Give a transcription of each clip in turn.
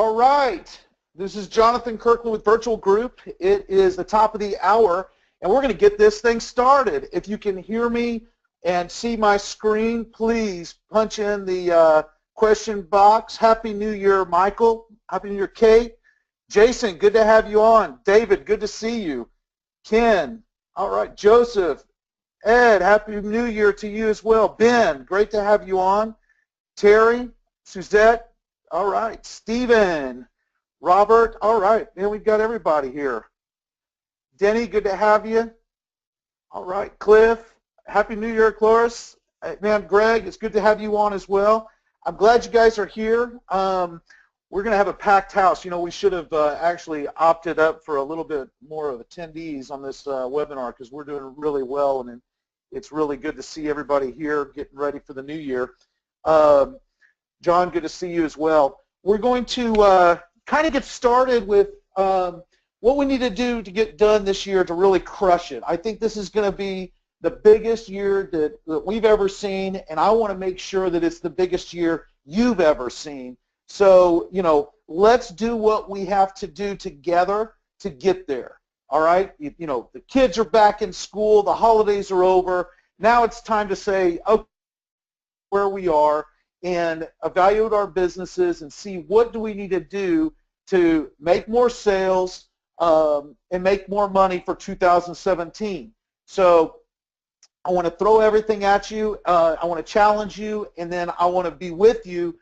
All right, this is Jonathan Kirkland with Virtual Group. It is the top of the hour, and we're going to get this thing started. If you can hear me and see my screen, please punch in the question box. Happy New Year, Michael. Happy New Year, Kate. Jason, good to have you on. David, good to see you. Ken, all right. Joseph, Ed, Happy New Year to you as well. Ben, great to have you on. Terry, Suzette, all right. Stephen, Robert, all right. And we've got everybody here. Denny, good to have you. All right. Cliff, Happy New Year, Cloris. Man, Greg, it's good to have you on as well. I'm glad you guys are here. We're going to have a packed house. You know, we should have actually opted up for a little bit more of attendees on this webinar because we're doing really well, and it's really good to see everybody here getting ready for the new year. John, good to see you as well. We're going to kind of get started with what we need to do to get done this year to really crush it. I think this is going to be the biggest year that we've ever seen, and I want to make sure that it's the biggest year you've ever seen. So, you know, let's do what we have to do together to get there, all right? You know, the kids are back in school, the holidays are over. Now it's time to say, okay, where we are, and evaluate our businesses and see what do we need to do to make more sales and make more money for 2017. So I want to throw everything at you. I want to challenge you, and then I want to be with you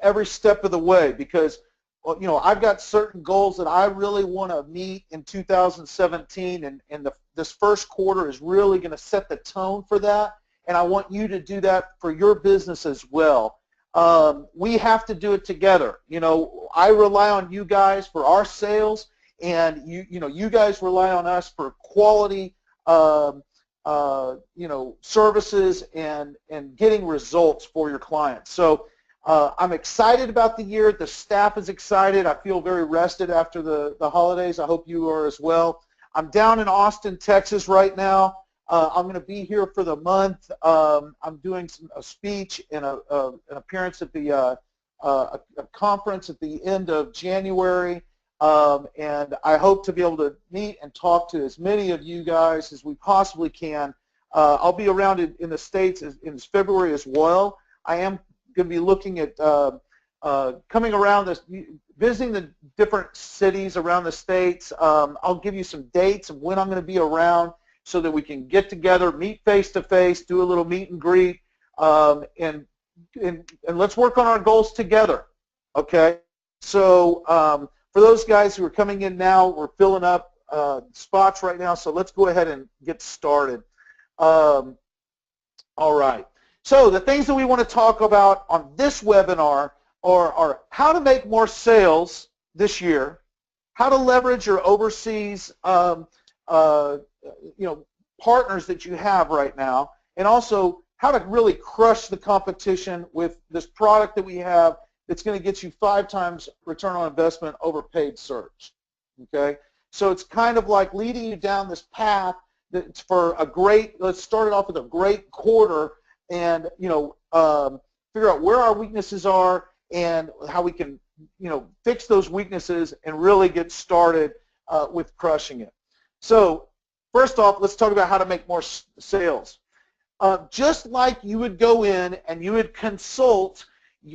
every step of the way because, you know, I've got certain goals that I really want to meet in 2017, and this first quarter is really going to set the tone for that. And I want you to do that for your business as well. We have to do it together. You know, I rely on you guys for our sales, and you guys rely on us for quality, you know, services and getting results for your clients. So I'm excited about the year. The staff is excited. I feel very rested after the holidays. I hope you are as well. I'm down in Austin, Texas right now. I'm going to be here for the month. I'm doing a speech and an appearance at the a conference at the end of January, and I hope to be able to meet and talk to as many of you guys as we possibly can. I'll be around in the States in February as well. I am going to be looking at coming around, visiting the different cities around the States. I'll give you some dates of when I'm going to be around, so that we can get together, meet face-to-face, do a little meet and greet, and let's work on our goals together, okay? So for those guys who are coming in now, we're filling up spots right now, so let's go ahead and get started. All right. So the things that we want to talk about on this webinar are how to make more sales this year, how to leverage your overseas you know, partners that you have right now, and also how to really crush the competition with this product that we have that's going to get you 5 times return on investment over paid search. Okay, so it's kind of like leading you down this path that's for a great. Let's start it off with a great quarter, and you know, figure out where our weaknesses are and how we can, you know, fix those weaknesses and really get started with crushing it. So first off, let's talk about how to make more sales. Just like you would go in and you would consult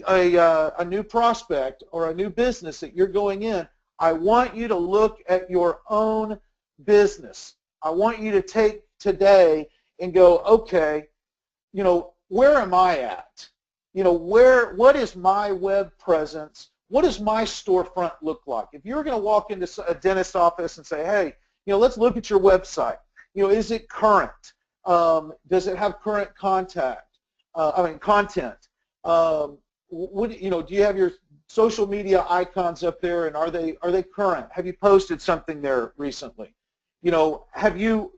a new prospect or a new business that you're going in, I want you to look at your own business. I want you to take today and go, okay, you know, where am I at? You know, what is my web presence? What does my storefront look like? If you're going to walk into a dentist's office and say, hey, you know, let's look at your website. You know, is it current? Does it have current content? What, you know, do you have your social media icons up there, and are they current? Have you posted something there recently? You know, have you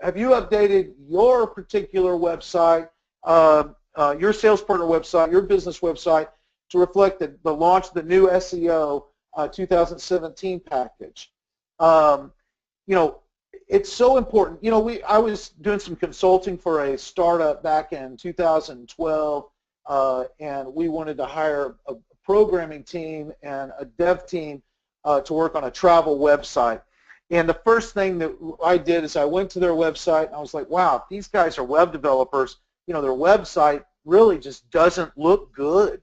updated your particular website, your sales partner website, your business website to reflect the launch of the new SEO 2017 package? You know, it's so important. You know, I was doing some consulting for a startup back in 2012, and we wanted to hire a programming team and a dev team to work on a travel website. And the first thing that I did is I went to their website and I was like, wow, if these guys are web developers, you know, their website really just doesn't look good.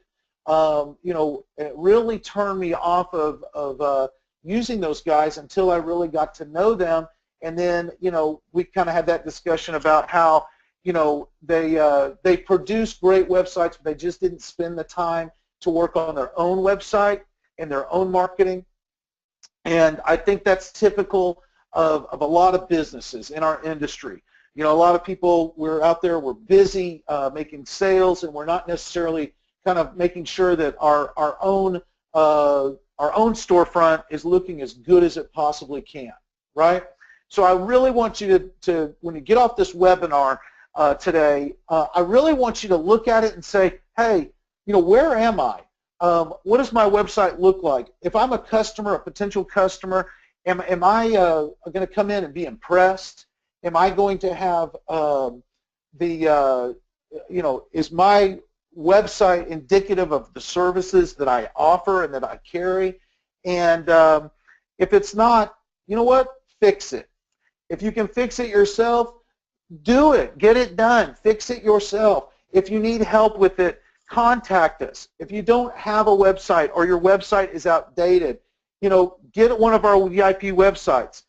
You know, it really turned me off of using those guys until I really got to know them. And then, you know, we kind of had that discussion about how, you know, they produce great websites, but they just didn't spend the time to work on their own website and their own marketing. And I think that's typical of a lot of businesses in our industry. You know, a lot of people, we're out there, we're busy making sales, and we're not necessarily kind of making sure that our own storefront is looking as good as it possibly can, right? So I really want you to when you get off this webinar today, I really want you to look at it and say, hey, you know, where am I? What does my website look like? If I'm a customer, a potential customer, am I going to come in and be impressed? Am I going to have you know, is my website indicative of the services that I offer and that I carry? And if it's not, you know what? Fix it. If you can fix it yourself, do it. Get it done. Fix it yourself. If you need help with it, contact us. If you don't have a website or your website is outdated, you know, get one of our VIP websites.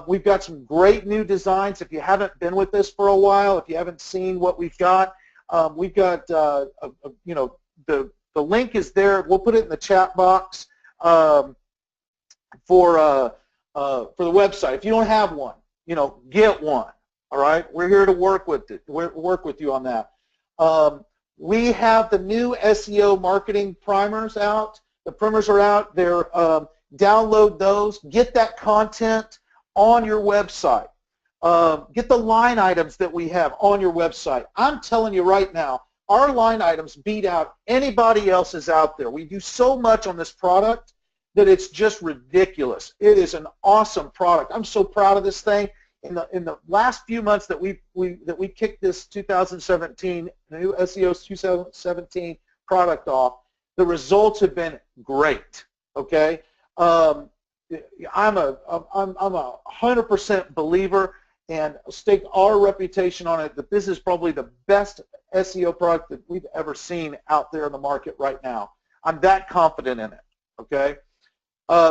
We've got some great new designs. If you haven't been with us for a while, if you haven't seen what we've got you know, the link is there. We'll put it in the chat box for the website. If you don't have one, you know, get one. All right, we're here to work with it. Work with you on that. We have the new SEO marketing primers out. The primers are out. They're download those. Get that content on your website. Get the line items that we have on your website. I'm telling you right now, our line items beat out anybody else's out there. We do so much on this product that it's just ridiculous. It is an awesome product. I'm so proud of this thing. In the last few months that we kicked this 2017 new SEO 2017 product off, the results have been great. Okay, I'm a 100% believer and stake our reputation on it that this is probably the best SEO product that we've ever seen out there in the market right now. I'm that confident in it. Okay.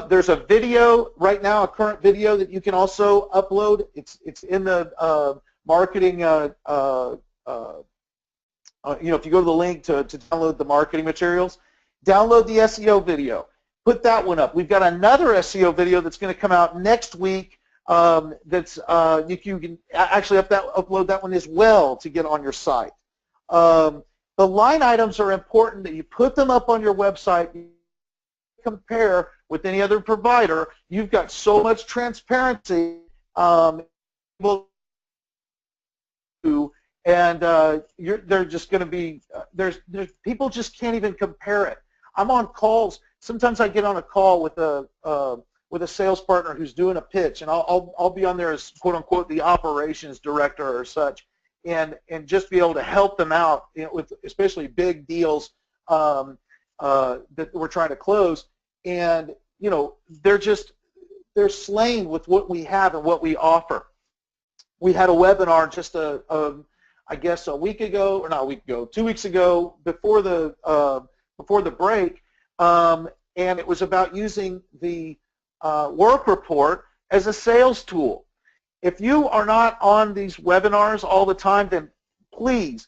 There's a video right now, a current video that you can also upload. It's in the marketing. You know, if you go to the link to download the marketing materials, download the SEO video. Put that one up. We've got another SEO video that's going to come out next week. That's you can actually upload that one as well to get on your site. The line items are important that you put them up on your website. Compare with any other provider. You've got so much transparency, and they're just going to be there's people just can't even compare it. I'm on calls. Sometimes I get on a call with a sales partner who's doing a pitch, and I'll be on there as quote unquote the operations director or such, and just be able to help them out, you know, with especially big deals that we're trying to close. And you know, they're slain with what we have and what we offer. We had a webinar just I guess a week ago, or not a week ago, 2 weeks ago, before the break, and it was about using the work report as a sales tool. If you are not on these webinars all the time, then please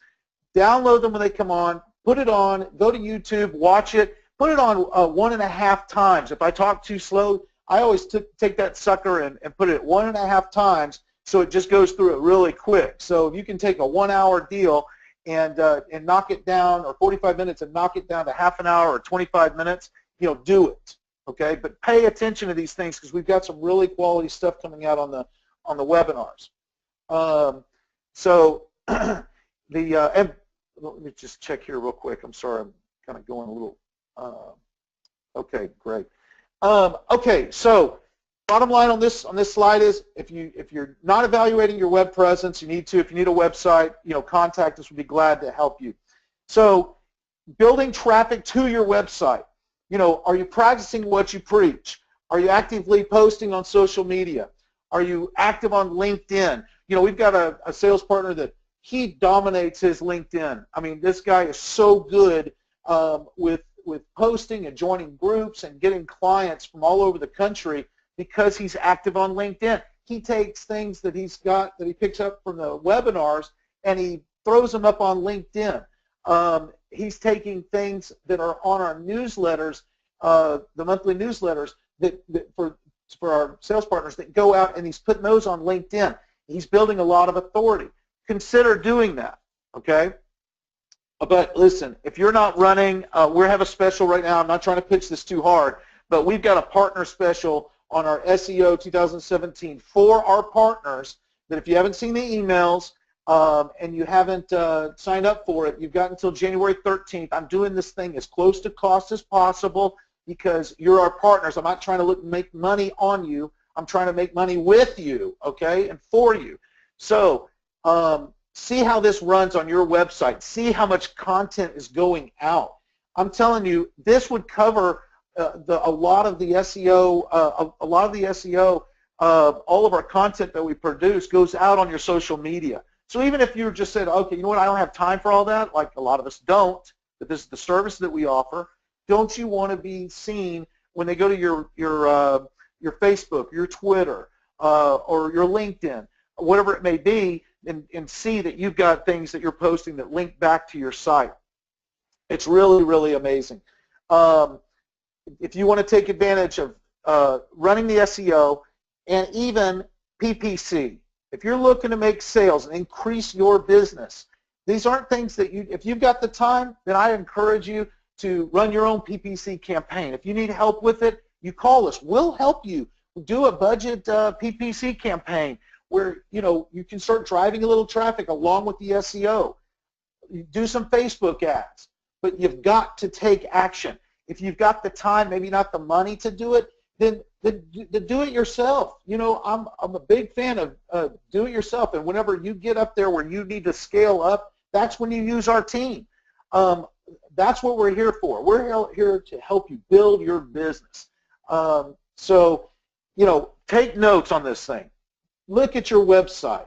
download them when they come on, put it on, go to YouTube, watch it. Put it on 1.5 times. If I talk too slow, I always take that sucker and put it 1.5 times so it just goes through it really quick. So if you can take a 1-hour deal and knock it down, or 45 minutes and knock it down to half an hour or 25 minutes, you know, do it. Okay, but pay attention to these things because we've got some really quality stuff coming out on the webinars. So and let me just check here real quick. I'm sorry, I'm kind of going a little. Okay, great. Okay, so bottom line on this slide is if you're not evaluating your web presence, you need to. If you need a website, you know, contact us. We'd be glad to help you. So building traffic to your website. You know, are you practicing what you preach? Are you actively posting on social media? Are you active on LinkedIn? You know, we've got a sales partner that he dominates his LinkedIn. I mean, this guy is so good with posting and joining groups and getting clients from all over the country because he's active on LinkedIn. He takes things that he's got, that he picks up from the webinars, and he throws them up on LinkedIn. He's taking things that are on our newsletters, the monthly newsletters, that for our sales partners that go out, and he's putting those on LinkedIn. He's building a lot of authority. Consider doing that, okay? But listen, if you're not running, we have a special right now. I'm not trying to pitch this too hard, but we've got a partner special on our SEO 2017 for our partners that if you haven't seen the emails and you haven't signed up for it, you've got until January 13th. I'm doing this thing as close to cost as possible because you're our partners. I'm not trying to make money on you. I'm trying to make money with you, okay, and for you. So see how this runs on your website. See how much content is going out. I'm telling you, this would cover a lot of the SEO. All of our content that we produce goes out on your social media. So even if you just said, okay, you know what, I don't have time for all that, like a lot of us don't, but this is the service that we offer. Don't you want to be seen when they go to your Facebook, your Twitter, or your LinkedIn, whatever it may be, and see that you've got things that you're posting that link back to your site? It's really, really amazing. If you want to take advantage of running the SEO and even PPC, if you're looking to make sales and increase your business, these aren't things that if you've got the time, then I encourage you to run your own PPC campaign. If you need help with it, you call us. We'll help you do a budget PPC campaign where, you know, you can start driving a little traffic along with the SEO. You do some Facebook ads, but you've got to take action. If you've got the time, maybe not the money to do it, then do it yourself. You know, I'm a big fan of do it yourself, and whenever you get up there where you need to scale up, that's when you use our team. That's what we're here for. We're here to help you build your business. So, you know, take notes on this thing. Look at your website.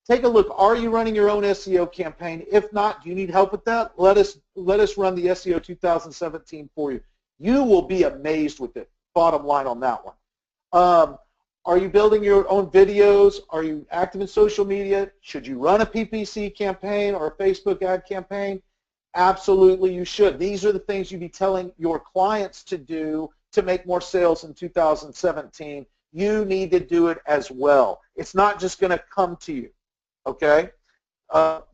Take a look. Are you running your own SEO campaign? If not, do you need help with that? Let us run the SEO 2017 for you. You will be amazed with it. Bottom line on that one. Are you building your own videos? Are you active in social media? Should you run a PPC campaign or a Facebook ad campaign? Absolutely, you should. These are the things you'd be telling your clients to do to make more sales in 2017. You need to do it as well. It's not just going to come to you, okay?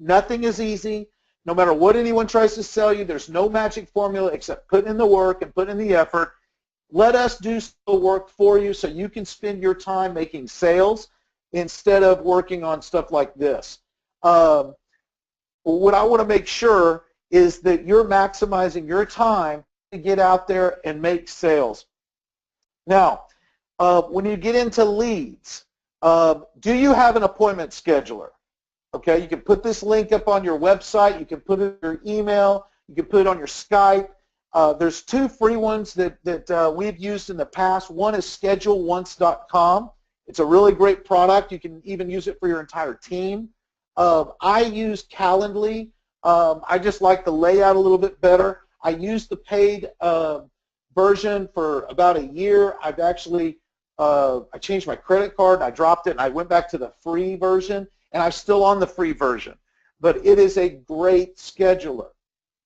Nothing is easy. No matter what anyone tries to sell you, there's no magic formula except put in the work and put in the effort. Let us do the work for you so you can spend your time making sales instead of working on stuff like this. What I want to make sure is that you're maximizing your time to get out there and make sales. Now, when you get into leads, do you have an appointment scheduler? Okay, you can put this link up on your website. You can put it in your email. You can put it on your Skype. There's two free ones that we've used in the past. One is ScheduleOnce.com. It's a really great product. You can even use it for your entire team. I use Calendly. I just like the layout a little bit better. I used the paid version for about a year. I've actually I changed my credit card and I dropped it and I went back to the free version, and I'm still on the free version. But it is a great scheduler.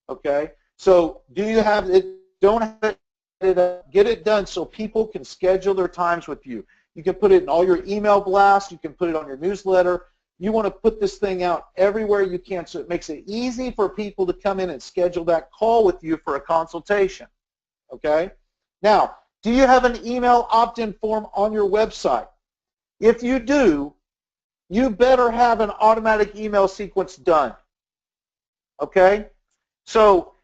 Okay, so do you have it? Don't have it. Get it done so people can schedule their times with you. You can put it in all your email blasts. You can put it on your newsletter. You want to put this thing out everywhere you can so it makes it easy for people to come in and schedule that call with you for a consultation. Okay? Now, do you have an email opt-in form on your website? If you do, you better have an automatic email sequence done. Okay? So,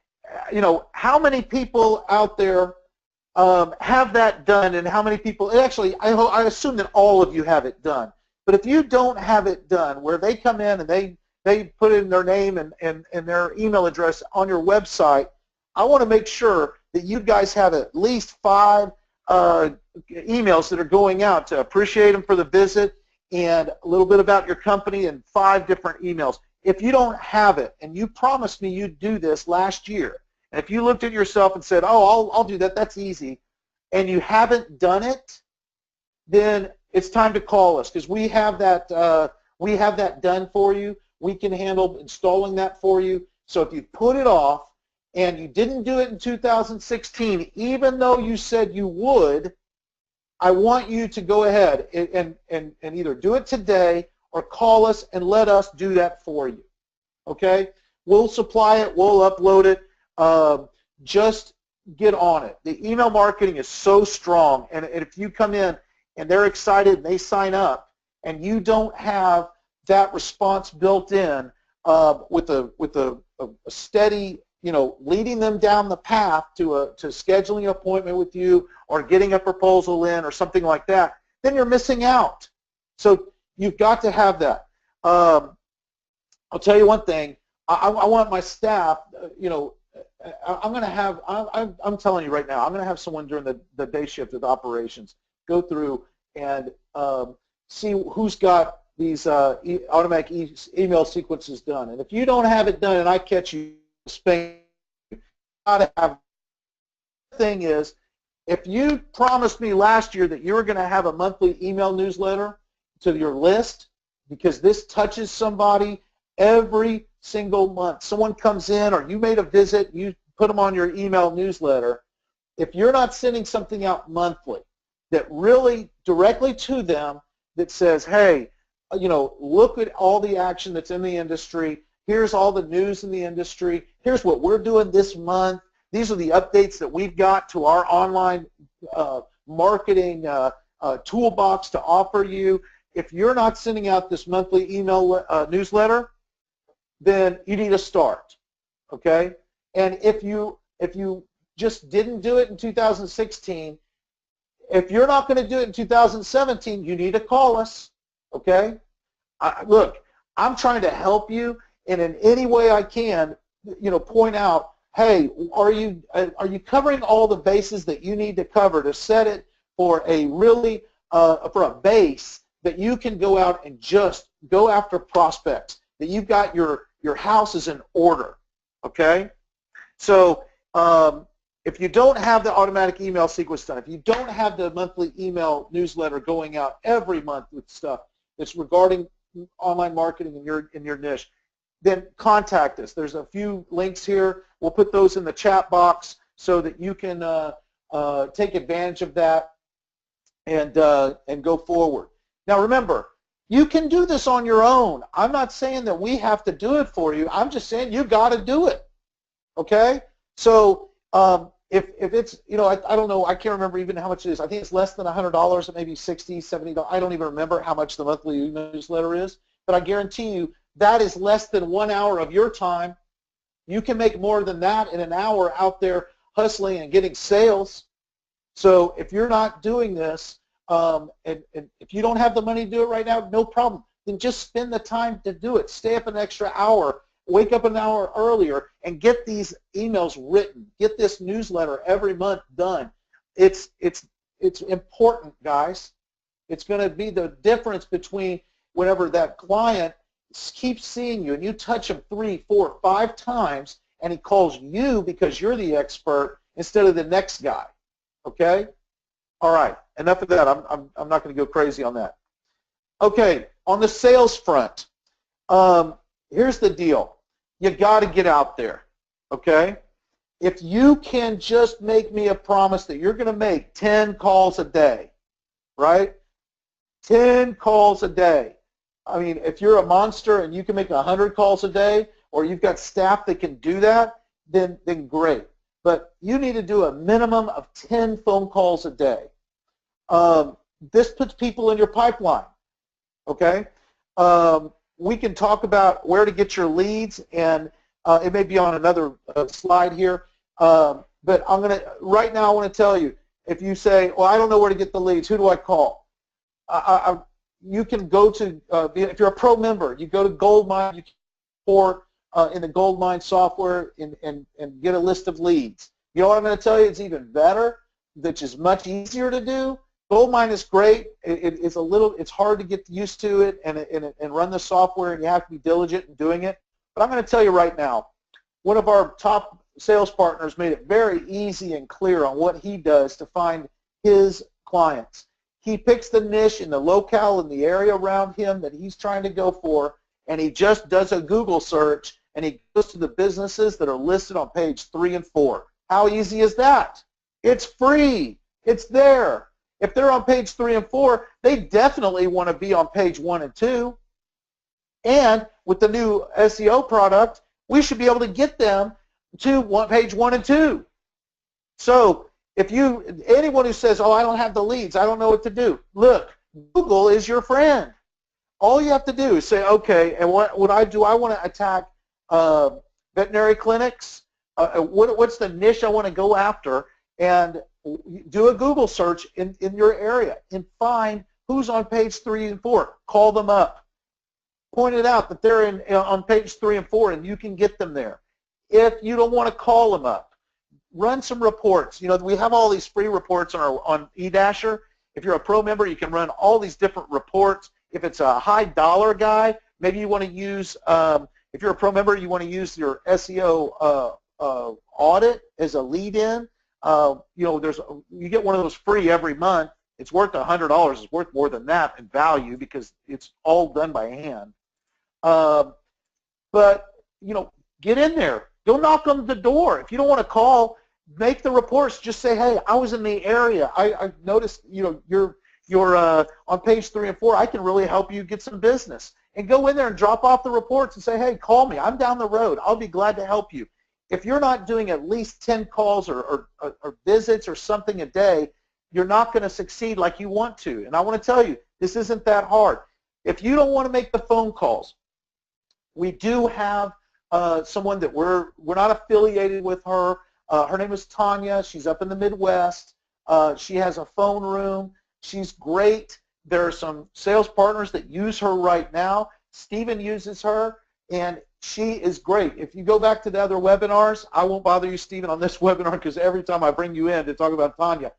you know, how many people out there have that done, and how many people, actually, I assume that all of you have it done. But if you don't have it done, where they come in and they put in their name and their email address on your website, I want to make sure that you guys have at least 5 emails that are going out to appreciate them for the visit and a little bit about your company and 5 different emails. If you don't have it, and you promised me you'd do this last year, and if you looked at yourself and said, oh, I'll do that, that's easy, and you haven't done it, then it's time to call us, because we have that done for you. We can handle installing that for you. So if you put it off and you didn't do it in 2016, even though you said you would, I want you to go ahead and either do it today or call us and let us do that for you. Okay? We'll supply it. We'll upload it. Just get on it. The email marketing is so strong, and if you come in and they're excited and they sign up and you don't have that response built in with a steady, leading them down the path to scheduling an appointment with you or getting a proposal in or something like that, then you're missing out. So you've got to have that. I'll tell you one thing. I want my staff, I'm going to have, I'm telling you right now, I'm going to have someone during the day shift of operations go through and see who's got these automatic email sequences done. And if you don't have it done and I catch you spending, you got to have. The thing is, if you promised me last year that you were going to have a monthly email newsletter to your list, because this touches somebody every single month. Someone comes in or you made a visit, you put them on your email newsletter. If you're not sending something out monthly that really directly to them that says, hey, look at all the action that's in the industry. Here's all the news in the industry. Here's what we're doing this month. These are the updates that we've got to our online marketing toolbox to offer you. If you're not sending out this monthly email newsletter, then you need to start, okay? And if you just didn't do it in 2016, if you're not going to do it in 2017, you need to call us, okay? Look, I'm trying to help you, and in any way I can, point out, hey, are you covering all the bases that you need to cover to set it for a really for a base that you can go out and just go after prospects, that you've got your house is in order, okay? So if you don't have the automatic email sequence done, if you don't have the monthly email newsletter going out every month with stuff that's regarding online marketing in your niche, then contact us. There's a few links here. We'll put those in the chat box so that you can take advantage of that and go forward. Now remember, you can do this on your own. I'm not saying that we have to do it for you. I'm just saying you got to do it. Okay? So if it's, I don't know, I can't remember even how much it is. I think it's less than $100, maybe $60, $70. I don't even remember how much the monthly email newsletter is, but I guarantee you that is less than 1 hour of your time. You can make more than that in an hour out there hustling and getting sales. So if you're not doing this, and if you don't have the money to do it right now, no problem. Then just spend the time to do it. Stay up an extra hour. Wake up an hour earlier and get these emails written. Get this newsletter every month done. It's important, guys. It's going to be the difference between whenever that client keeps seeing you and you touch him 3, 4, 5 times and he calls you because you're the expert instead of the next guy. Okay? All right. Enough of that. I'm not going to go crazy on that. Okay. On the sales front, here's the deal. You got to get out there. Okay? If you can just make me a promise that you're going to make 10 calls a day, right? 10 calls a day. I mean, if you're a monster and you can make 100 calls a day, or you've got staff that can do that, then great. But you need to do a minimum of 10 phone calls a day. This puts people in your pipeline, okay? We can talk about where to get your leads, and it may be on another slide here. But right now I want to tell you, if you say, well, I don't know where to get the leads, who do I call? You can go to, if you're a pro member, you go to Goldmine, you report in the Goldmine software and get a list of leads. You know what I'm going to tell you? It's even better, which is much easier to do. Goldmine is great. It's hard to get used to it and run the software, and you have to be diligent in doing it. But I'm going to tell you right now, one of our top sales partners made it very easy and clear on what he does to find his clients. He picks the niche in the locale in the area around him that he's trying to go for, and he just does a Google search, and he goes to the businesses that are listed on page 3 and 4. How easy is that? It's free. It's there. If they're on page 3 and 4, they definitely want to be on page 1 and 2. And with the new SEO product, we should be able to get them to page 1 and 2. So if anyone who says, oh, I don't have the leads, I don't know what to do, look, Google is your friend. All you have to do is say, okay, and what do I want to attack veterinary clinics? What's the niche I want to go after? And do a Google search in your area and find who's on page 3 and 4. Call them up. Point it out that they're on page 3 and 4, and you can get them there. If you don't want to call them up, run some reports. You know, we have all these free reports on eDasher. If you're a pro member, you can run all these different reports. If it's a high dollar guy, maybe you want to use, if you're a pro member, you want to use your SEO audit as a lead-in. You know, you get one of those free every month. It's worth $100. It's worth more than that in value because it's all done by hand. But, you know, get in there. Go knock on the door. If you don't want to call, make the reports. Just say, hey, I was in the area. I noticed, you know, you're on page 3 and 4. I can really help you get some business. And go in there and drop off the reports and say, hey, call me. I'm down the road. I'll be glad to help you. If you're not doing at least 10 calls or visits or something a day, you're not going to succeed like you want to. And I want to tell you, this isn't that hard. If you don't want to make the phone calls, we do have someone that we're not affiliated with her. Her name is Tanya. She's up in the Midwest. She has a phone room. She's great. There are some sales partners that use her right now. Stephen uses her, and she is great. If you go back to the other webinars, I won't bother you, Stephen, on this webinar because every time I bring you in to talk about Tanya,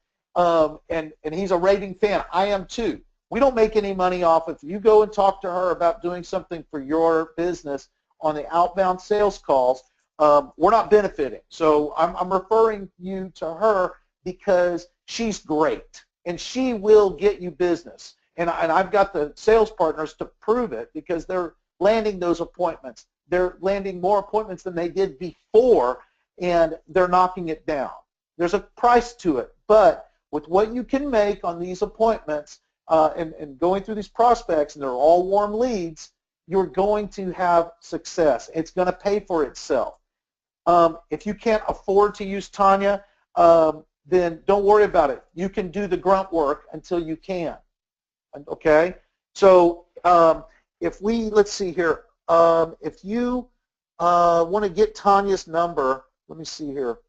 and he's a raving fan. I am too. We don't make any money off of you go and talk to her about doing something for your business on the outbound sales calls. We're not benefiting. So I'm referring you to her because she's great, and she will get you business. And I've got the sales partners to prove it because they're landing those appointments. They're landing more appointments than they did before, and they're knocking it down. There's a price to it, but with what you can make on these appointments and going through these prospects, and they're all warm leads, you're going to have success. It's going to pay for itself. If you can't afford to use Tanya, then don't worry about it. You can do the grunt work until you can. Okay? So let's see here. If you want to get Tanya's number, let me see here.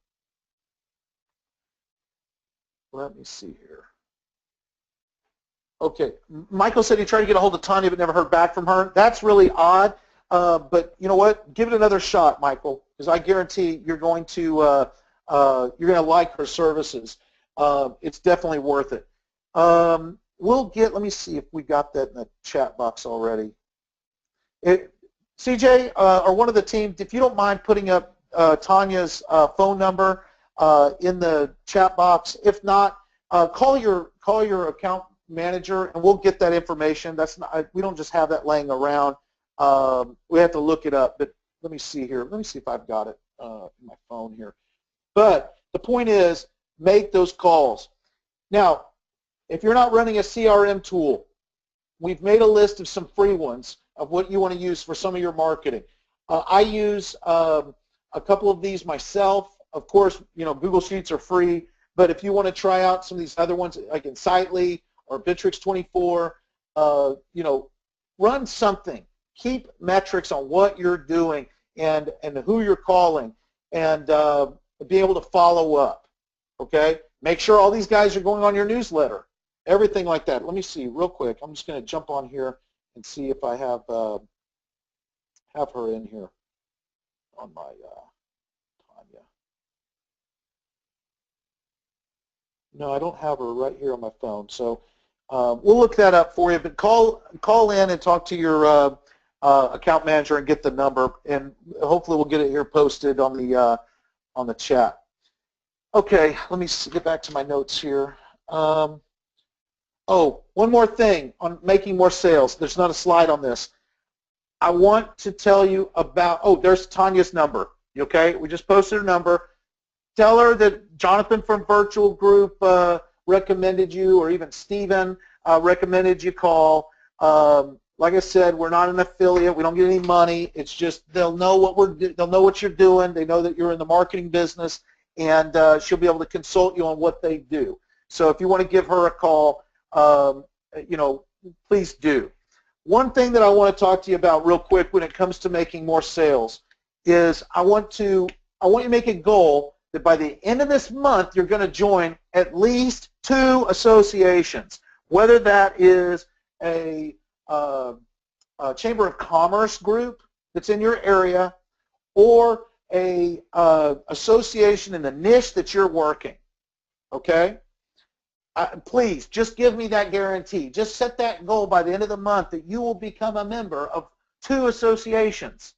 Okay, Michael said he tried to get a hold of Tanya but never heard back from her. That's really odd, but you know what? Give it another shot, Michael, because I guarantee you're going to like her services. It's definitely worth it. Let me see if we got that in the chat box already. CJ or one of the team, if you don't mind putting up Tanya's phone number in the chat box. If not, call your account manager and we'll get that information. We don't just have that laying around. We have to look it up. But let me see here. Let me see if I've got it in my phone here. But the point is, make those calls. Now, if you're not running a CRM tool, we've made a list of some free ones of what you want to use for some of your marketing. I use a couple of these myself. Of course, you know, Google Sheets are free, but if you want to try out some of these other ones like Insightly or Bitrix 24, you know, run something. Keep metrics on what you're doing and who you're calling, and be able to follow up. Okay? Make sure all these guys are going on your newsletter. Everything like that. Let me see real quick. I'm just going to jump on here and see if I have have her in here on my Tanya. No, I don't have her right here on my phone. So we'll look that up for you. But call in and talk to your account manager and get the number, and hopefully we'll get it here posted on the chat. Okay, let me get back to my notes here. Oh, one more thing on making more sales. There's not a slide on this. I want to tell you about, oh, there's Tanya's number. Okay, we just posted her number. Tell her that Jonathan from Virtual Group recommended you, or even Steven recommended you call. Like I said, we're not an affiliate. We don't get any money. It's just they'll know what you're doing. They know that you're in the marketing business, and she'll be able to consult you on what they do. So if you want to give her a call, please do. One thing that I want to talk to you about real quick when it comes to making more sales is I want you to make a goal that by the end of this month you're going to join at least 2 associations, whether that is a Chamber of Commerce group that's in your area or a association in the niche that you're working. Okay? Please, just give me that guarantee. Just set that goal by the end of the month that you will become a member of 2 associations.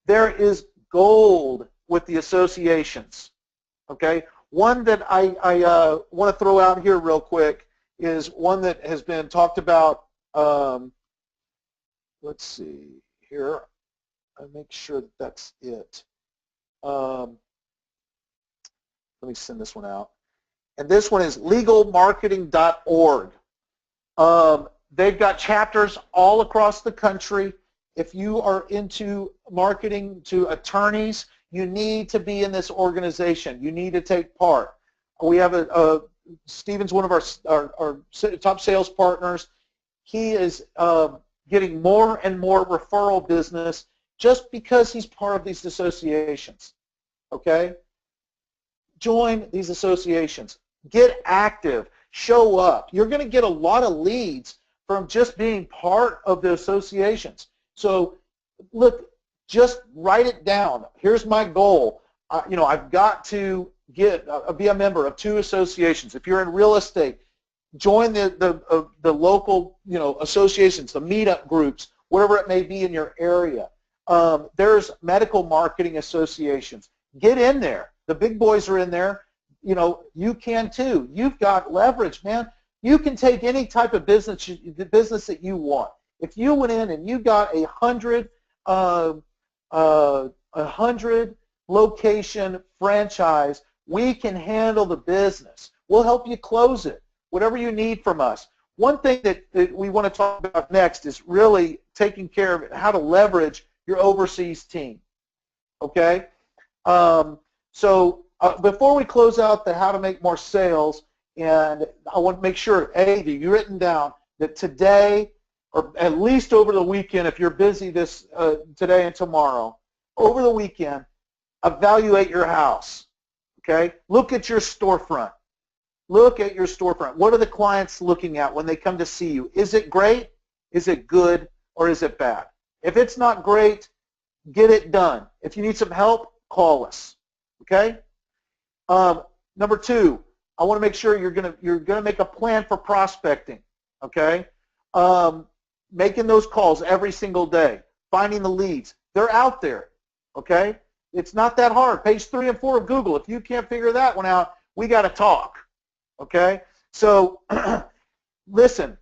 There is gold with the associations. Okay? One that I want to throw out here real quick is one that has been talked about. Let's see here. I make sure that that's it. Let me send this one out. And this one is legalmarketing.org. They've got chapters all across the country. If you are into marketing to attorneys, you need to be in this organization. You need to take part. We have Steven's one of our top sales partners. He is getting more and more referral business just because he's part of these associations. Okay? Join these associations. Get active. Show up. You're going to get a lot of leads from just being part of the associations. So, look, just write it down. Here's my goal. I've got to be a member of 2 associations. If you're in real estate, join the local associations, the meetup groups, whatever it may be in your area. There's medical marketing associations. Get in there. The big boys are in there. You can too. You've got leverage, man. You can take any type of business that you want. If you went in and you got 100 location franchise, we can handle the business. We'll help you close it. Whatever you need from us. One thing that we want to talk about next is really taking care of how to leverage your overseas team. Okay? Before we close out the how to make more sales, and I want to make sure, that you've written down that today, or at least over the weekend, if you're busy this today and tomorrow, over the weekend, evaluate your house. Okay? Look at your storefront. Look at your storefront. What are the clients looking at when they come to see you? Is it great? Is it good? Or is it bad? If it's not great, get it done. If you need some help, call us. Okay? Number 2, I want to make sure you're gonna make a plan for prospecting. Okay? Making those calls every single day, finding the leads. They're out there. Okay? It's not that hard. Page 3 and 4 of Google. If you can't figure that one out, we got to talk. Okay? So, listen,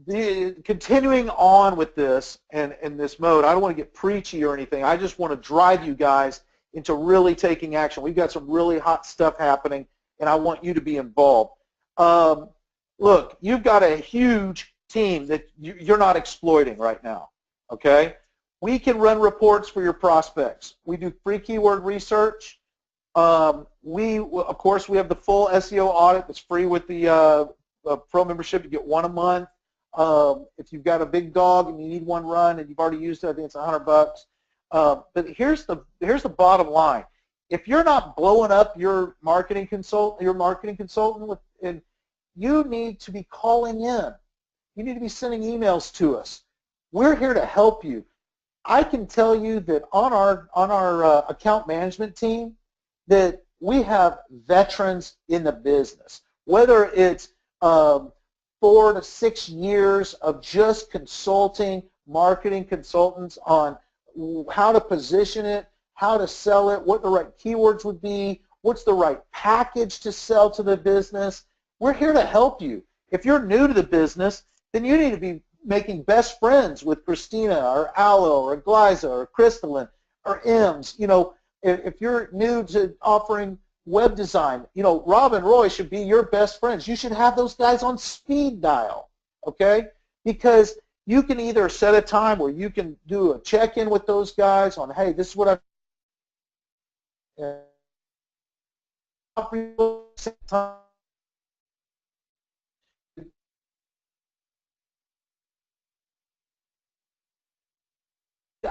continuing on with this and in this mode, I don't want to get preachy or anything. I just want to drive you guys into really taking action. We've got some really hot stuff happening, and I want you to be involved. Look, you've got a huge team that you're not exploiting right now. Okay? We can run reports for your prospects. We do free keyword research. Of course, we have the full SEO audit that's free with the Pro membership. You get one a month. If you've got a big dog and you need one run and you've already used it, I think it's $100. But here's the bottom line: if you're not blowing up your marketing consultant, and you need to be calling in. You need to be sending emails to us. We're here to help you. I can tell you that on our account management team that we have veterans in the business, whether it's 4 to 6 years of just consulting, marketing consultants on how to position it, how to sell it, what the right keywords would be, what's the right package to sell to the business. We're here to help you. If you're new to the business, then you need to be making best friends with Christina or Aloe or Glyza or Crystalline or Ems. You know, if you're new to offering web design, you know, Rob and Roy should be your best friends. You should have those guys on speed dial, okay? Because you can either set a time where you can do a check-in with those guys on, hey, this is what I've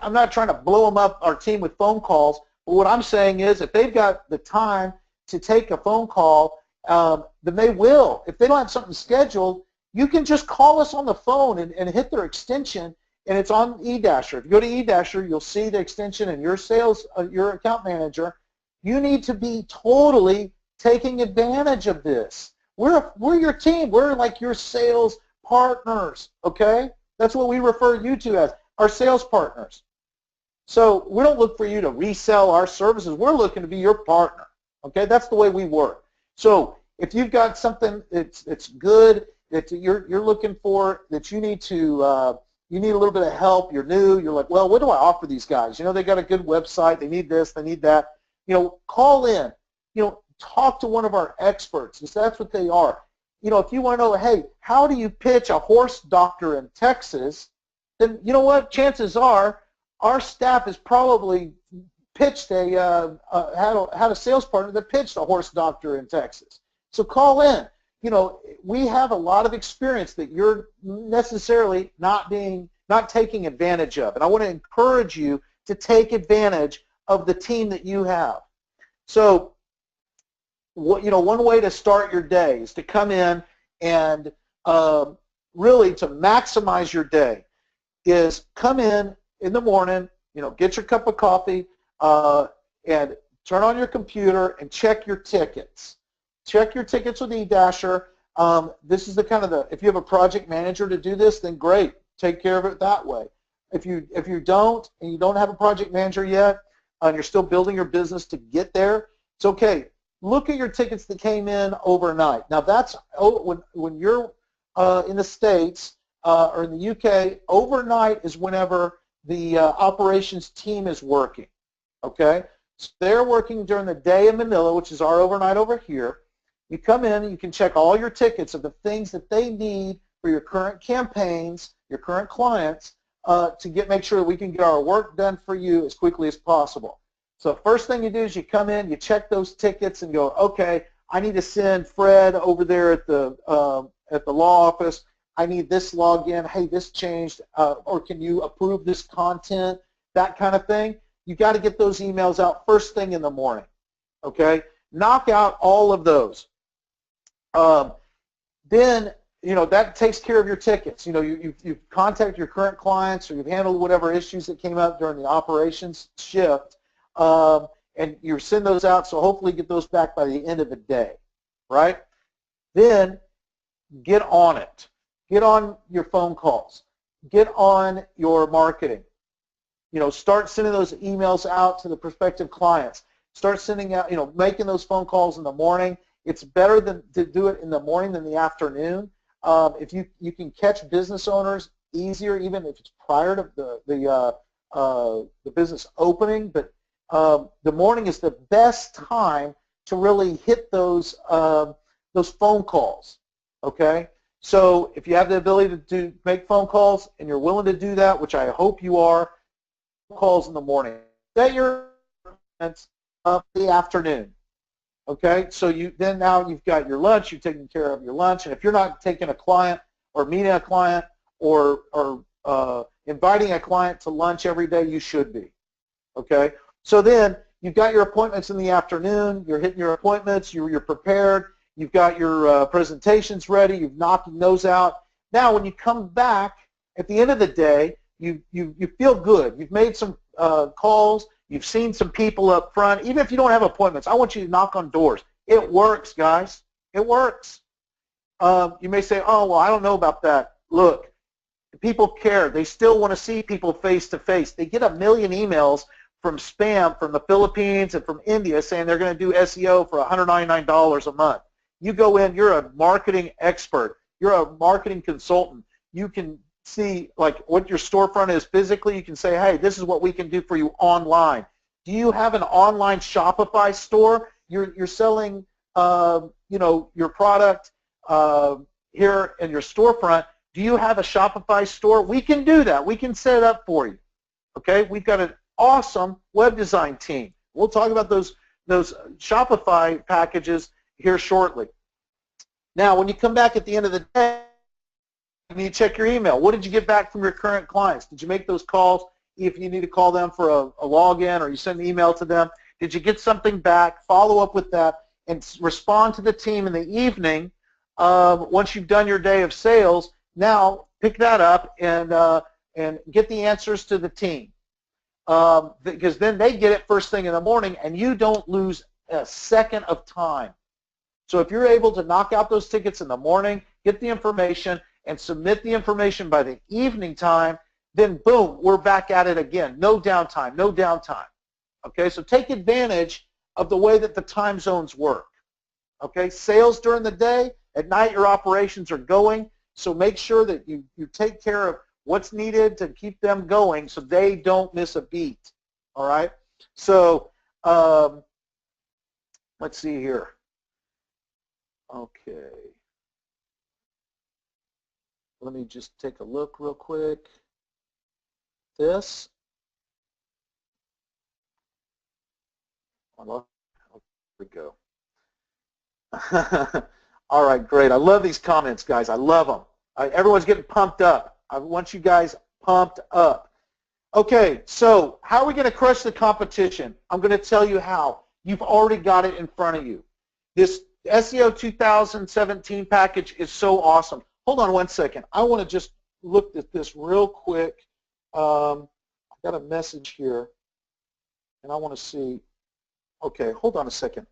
I'm not trying to blow them up, our team, with phone calls, but what I'm saying is if they've got the time to take a phone call, then they will. If they don't have something scheduled, you can just call us on the phone and hit their extension, and it's on eDasher. If you go to eDasher, you'll see the extension and your sales, your account manager. You need to be totally taking advantage of this. We're your team. We're like your sales partners, okay? That's what we refer you to as, our sales partners. So we don't look for you to resell our services. We're looking to be your partner, okay? That's the way we work. So if you've got something that's good, that you're looking for, that you need to, you need a little bit of help, you're new, you're like, well, what do I offer these guys? You know, they got a good website, they need this, they need that. You know, call in, you know, talk to one of our experts, because that's what they are. You know, if you want to know, hey, how do you pitch a horse doctor in Texas, then you know what, chances are our staff has probably pitched had a sales partner that pitched a horse doctor in Texas. So call in. You know, we have a lot of experience that you're necessarily not taking advantage of, and I want to encourage you to take advantage of the team that you have. So, you know, one way to start your day is to come in and really to maximize your day is come in the morning, you know, get your cup of coffee and turn on your computer and check your tickets. Check your tickets with eDasher. This is the kind of if you have a project manager to do this, then great, take care of it that way. If you don't, and you don't have a project manager yet, and you're still building your business to get there, it's okay. Look at your tickets that came in overnight. Now that's when you're in the States or in the UK, overnight is whenever the operations team is working, okay? So they're working during the day in Manila, which is our overnight over here. You come in and you can check all your tickets of the things that they need for your current campaigns, your current clients, to make sure that we can get our work done for you as quickly as possible. So first thing you do is you come in, you check those tickets and go, okay, I need to send Fred over there at the law office. I need this login. Hey, this changed, or can you approve this content? That kind of thing. You got to get those emails out first thing in the morning. Okay, knock out all of those. Then, you know, that takes care of your tickets. You know, you've contacted your current clients, or you've handled whatever issues that came up during the operations shift, and you send those out, so hopefully get those back by the end of the day, right? Then get on it. Get on your phone calls. Get on your marketing. You know, start sending those emails out to the prospective clients. Start sending out, you know, making those phone calls in the morning. It's better to do it in the morning than the afternoon. If you can catch business owners easier, even if it's prior to the business opening, but the morning is the best time to really hit those phone calls. Okay, so if you have the ability to make phone calls and you're willing to do that, which I hope you are, calls in the morning. Set your appointments of the afternoon. Okay, so now you've got your lunch, you're taking care of your lunch, and if you're not taking a client or meeting a client or inviting a client to lunch every day, you should be. Okay, so then you've got your appointments in the afternoon, you're hitting your appointments, you're prepared, you've got your presentations ready, you've knocked those out. Now when you come back at the end of the day, you feel good. You've made some calls. You've seen some people up front. Even if you don't have appointments, I want you to knock on doors. It works, guys. It works. You may say, oh, well, I don't know about that. Look, people care. They still want to see people face to face. They get a million emails from spam from the Philippines and from India saying they're going to do SEO for $199 a month. You go in, you're a marketing expert. You're a marketing consultant. You can see like what your storefront is physically. You can say, hey, this is what we can do for you online. Do you have an online Shopify store? You're selling your product here in your storefront. Do you have a Shopify store? We can do that. We can set it up for you. Okay, we've got an awesome web design team. We'll talk about those Shopify packages here shortly. Now, when you come back at the end of the day, you need to check your email. What did you get back from your current clients? Did you make those calls if you need to call them for a login, or you send an email to them? Did you get something back? Follow up with that and respond to the team in the evening. Once you've done your day of sales, now pick that up and get the answers to the team. Because then they get it first thing in the morning, and you don't lose a second of time. So if you're able to knock out those tickets in the morning, get the information, and submit the information by the evening time, then boom, we're back at it again. No downtime, no downtime. Okay, so take advantage of the way that the time zones work. Okay, sales during the day, at night your operations are going, so make sure that you take care of what's needed to keep them going so they don't miss a beat. All right, so let's see here. Okay. Let me just take a look real quick. This. Here we go. All right, great. I love these comments, guys. I love them. Everyone's getting pumped up. I want you guys pumped up. Okay, so how are we going to crush the competition? I'm going to tell you how. You've already got it in front of you. This SEO 2017 package is so awesome. Hold on one second. I want to just look at this real quick. I've got a message here, and I want to see. Okay, hold on a second.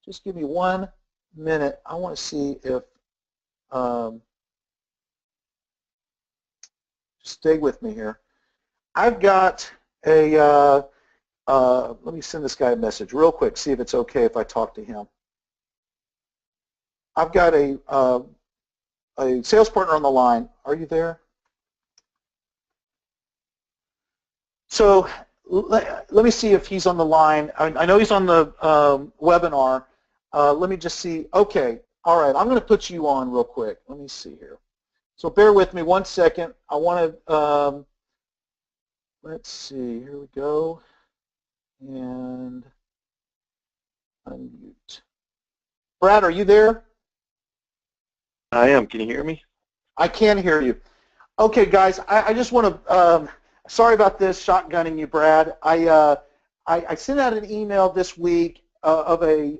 Just give me 1 minute. I want to see if, stay with me here. I've got a, let me send this guy a message real quick, see if it's okay if I talk to him. I've got a sales partner on the line. Are you there? So let me see if he's on the line. I know he's on the webinar. Let me just see. Okay. All right. I'm going to put you on real quick. Let me see here. So bear with me 1 second. I want to, let's see. Here we go. And unmute. Brad, are you there? I am. Can you hear me? I can hear you. Okay, guys, I just want to, sorry about this, shotgunning you, Brad. I sent out an email this week of a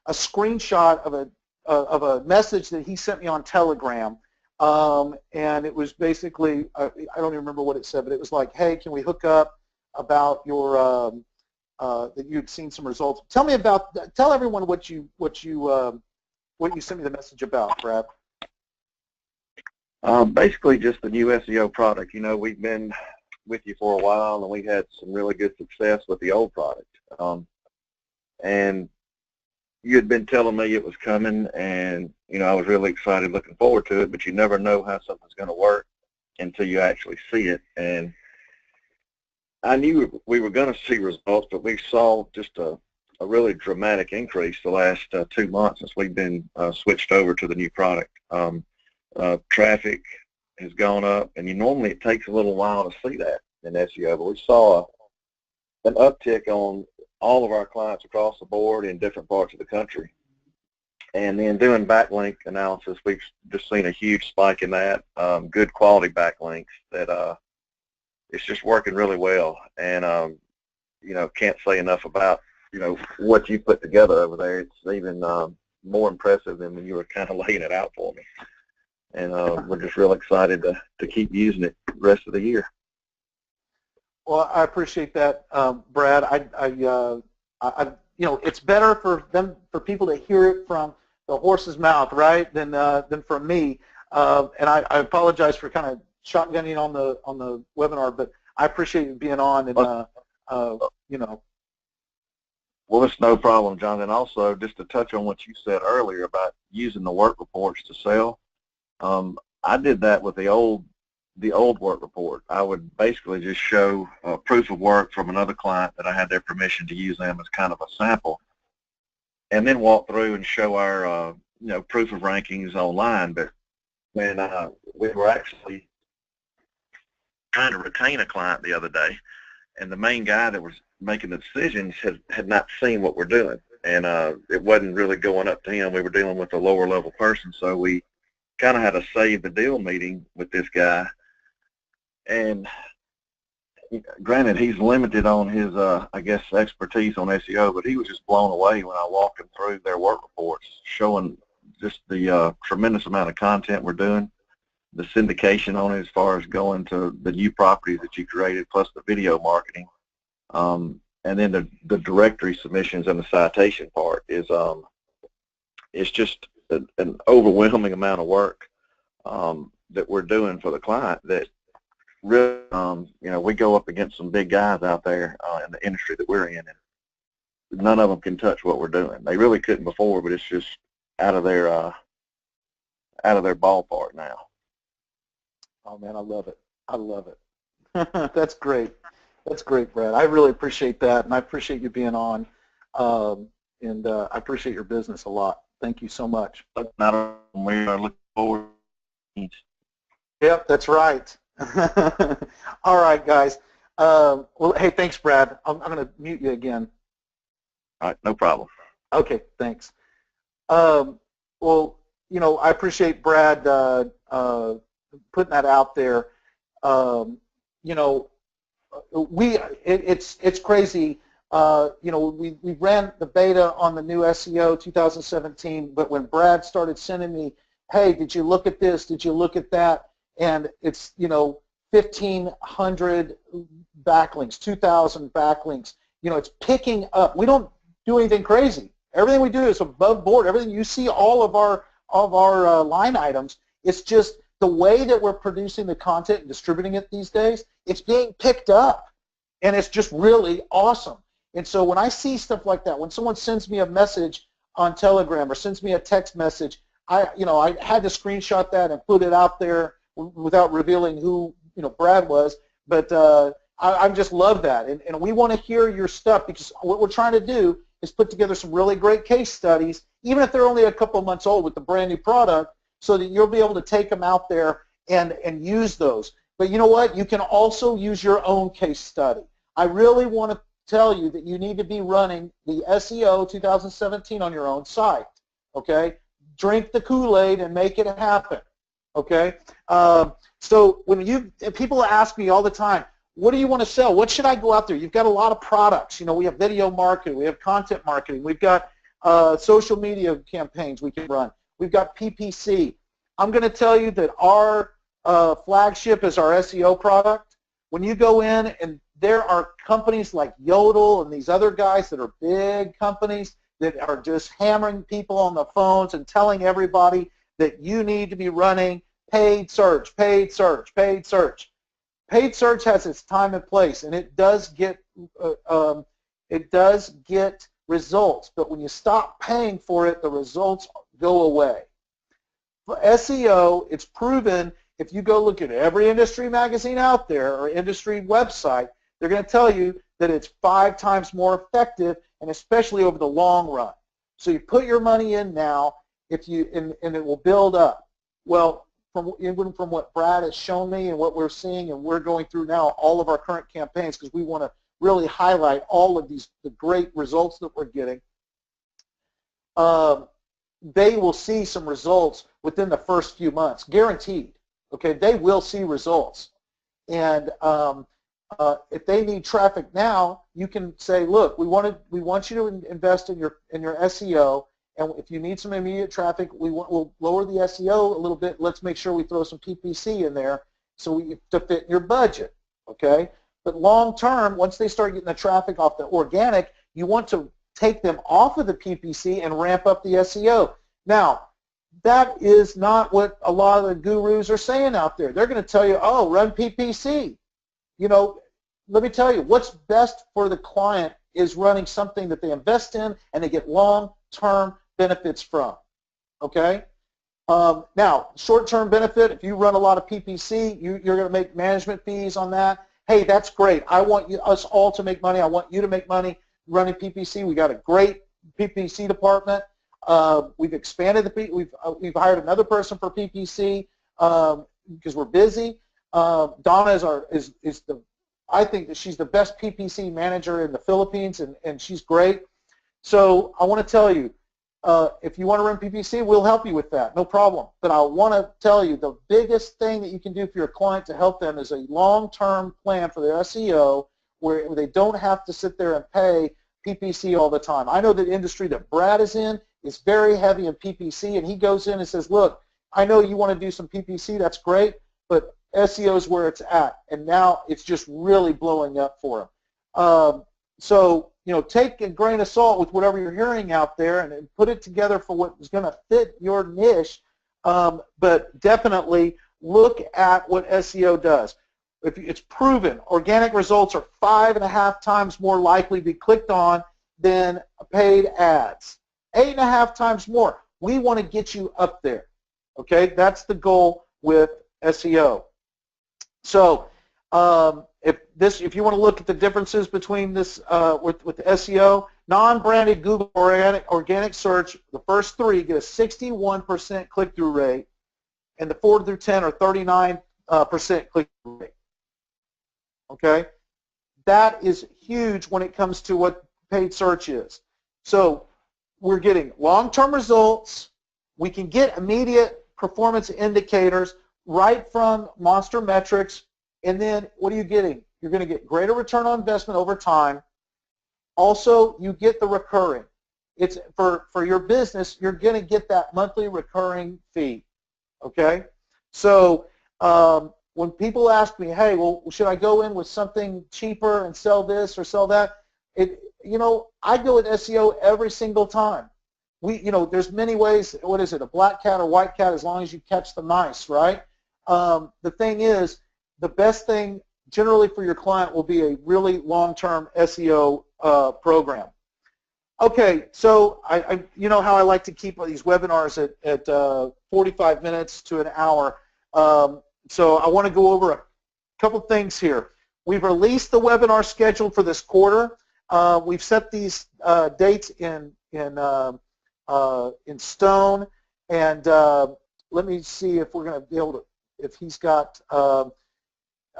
screenshot of a message that he sent me on Telegram, and it was basically, I don't even remember what it said, but it was like, hey, can we hook up about your, that you'd seen some results. Tell me about, tell everyone what you sent me the message about, Brad. Basically just the new SEO product. You know, we've been with you for a while, and we had some really good success with the old product. And you had been telling me it was coming, and, you know, I was really excited, looking forward to it, but you never know how something's going to work until you actually see it. And I knew we were going to see results, but we saw just a really dramatic increase the last 2 months since we've been switched over to the new product. Traffic has gone up, and normally it takes a little while to see that in SEO, but we saw an uptick on all of our clients across the board in different parts of the country. And then doing backlink analysis, we've just seen a huge spike in that, good quality backlinks that it's just working really well. And, you know, can't say enough about, you know, what you put together over there. It's even more impressive than when you were kind of laying it out for me. and we're just real excited to keep using it the rest of the year. Well, I appreciate that, Brad. You know, it's better for people to hear it from the horse's mouth, right, than from me. And I apologize for kind of shotgunning on the webinar, but I appreciate you being on, and you know. Well, it's no problem, John. And also, just to touch on what you said earlier about using the work reports to sell, I did that with the old work report. I would basically just show proof of work from another client that I had their permission to use them as kind of a sample, and then walk through and show our you know, proof of rankings online. But when we were actually trying to retain a client the other day, and the main guy that was making the decisions had not seen what we're doing, and it wasn't really going up to him. We were dealing with a lower level person, so we kind of had a save the deal meeting with this guy. And granted, he's limited on his, I guess, expertise on SEO, but he was just blown away when I walked him through their work reports, showing just the tremendous amount of content we're doing, the syndication on it as far as going to the new properties that you created, plus the video marketing. And then the directory submissions and the citation part is it's just an overwhelming amount of work that we're doing for the client that really, you know, we go up against some big guys out there in the industry that we're in, and none of them can touch what we're doing. They really couldn't before, but it's just out of their ballpark now. Oh man, I love it. I love it. That's great. That's great, Brad. I really appreciate that, and I appreciate you being on, and I appreciate your business a lot. Thank you so much. We are looking forward. Yep, that's right. All right, guys. Well, hey, thanks, Brad. I'm going to mute you again. All right, no problem. Okay, thanks. Well, you know, I appreciate Brad putting that out there. You know, it's crazy. You know, we ran the beta on the new SEO 2017, but when Brad started sending me, hey, did you look at this? Did you look at that? And it's, you know, 1,500 backlinks, 2,000 backlinks. You know, it's picking up. We don't do anything crazy. Everything we do is above board. Everything you see, all of our line items. It's just the way that we're producing the content and distributing it these days. It's being picked up, and it's just really awesome. And so when I see stuff like that, when someone sends me a message on Telegram or sends me a text message, I had to screenshot that and put it out there without revealing who Brad was, but I just love that, and we want to hear your stuff, because what we're trying to do is put together some really great case studies, even if they're only a couple months old with the brand new product, so that you'll be able to take them out there and use those. But you know what? You can also use your own case study. I really want to tell you that you need to be running the SEO 2017 on your own site, okay? Drink the Kool-Aid and make it happen, okay? So when people ask me all the time, what do you want to sell? What should I go out there? You've got a lot of products. You know, we have video marketing, we have content marketing, we've got social media campaigns we can run. We've got PPC. I'm going to tell you that our flagship is our SEO product. When you go in, and there are companies like Yodel and these other guys that are big companies that are just hammering people on the phones and telling everybody that you need to be running paid search, paid search, paid search. Paid search has its time and place, and it does get results. But when you stop paying for it, the results go away. For SEO, it's proven. If you go look at every industry magazine out there or industry website, they're going to tell you that it's 5 times more effective, and especially over the long run. So you put your money in now, and it will build up. Well, even from what Brad has shown me and what we're seeing and we're going through now, all of our current campaigns, because we want to really highlight all of the great results that we're getting, they will see some results within the first few months, guaranteed. Okay, they will see results. And if they need traffic now, you can say, look, we want you to invest in your SEO, and if you need some immediate traffic, we'll lower the SEO a little bit. Let's make sure we throw some PPC in there to fit your budget, okay? But long term, once they start getting the traffic off the organic, you want to take them off of the PPC and ramp up the SEO. Now, that is not what a lot of the gurus are saying out there. They're going to tell you, oh, run PPC. You know, let me tell you, what's best for the client is running something that they invest in and they get long-term benefits from, okay? Now, short-term benefit, if you run a lot of PPC, you're going to make management fees on that. Hey, that's great. I want us all to make money. I want you to make money running PPC. We got a great PPC department. We've expanded we've hired another person for PPC because we're busy. Donna I think that she's the best PPC manager in the Philippines, and she's great. So I want to tell you, if you want to run PPC, we'll help you with that, no problem. But I want to tell you the biggest thing that you can do for your client to help them is a long-term plan for their SEO where they don't have to sit there and pay PPC all the time. I know the industry that Brad is in is very heavy in PPC, and he goes in and says, look, I know you want to do some PPC, that's great, but SEO is where it's at, and now it's just really blowing up for him. So, you know, take a grain of salt with whatever you're hearing out there and put it together for what is going to fit your niche, but definitely look at what SEO does. If it's proven, organic results are 5.5 times more likely to be clicked on than paid ads. 8.5 times more. We want to get you up there. Okay, that's the goal with SEO. So if you want to look at the differences between this with SEO, non-branded Google organic search, the first three get a 61% click-through rate, and the 4 through 10 are 39% click-through rate. Okay, that is huge when it comes to what paid search is. So we're getting long-term results. We can get immediate performance indicators right from Monster Metrics, and then what are you getting? You're going to get greater return on investment over time. Also, you get the recurring. It's for your business, you're going to get that monthly recurring fee. Okay? So when people ask me, hey, well, should I go in with something cheaper and sell this or sell that? You know, I go with SEO every single time. You know, there's many ways. What is it? A black cat or white cat, as long as you catch the mice, right? The thing is, the best thing generally for your client will be a really long-term SEO program. Okay, so you know how I like to keep these webinars at 45 minutes to an hour. So I want to go over a couple things here. We've released the webinar schedule for this quarter. We've set these dates in stone, and let me see if we're going to be able to, if he's got,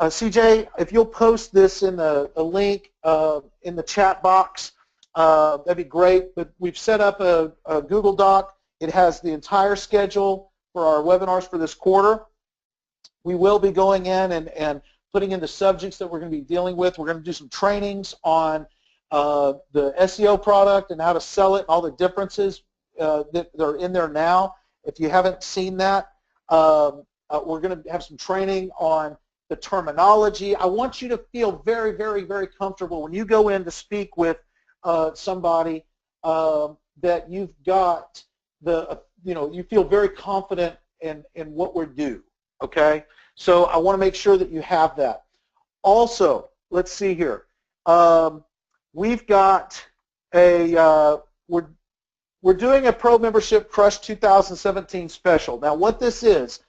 CJ, if you'll post this in a link in the chat box, that'd be great. But we've set up a Google Doc. It has the entire schedule for our webinars for this quarter. We will be going in and putting in the subjects that we're going to be dealing with. We're going to do some trainings on the SEO product and how to sell it, and all the differences that are in there now. If you haven't seen that, we're going to have some training on the terminology. I want you to feel very, very, very comfortable when you go in to speak with somebody that you've got you feel very confident in what we're due. Okay, so I want to make sure that you have that. Also, let's see here. We've got we're doing a Pro Membership Crush 2017 special. Now, what this is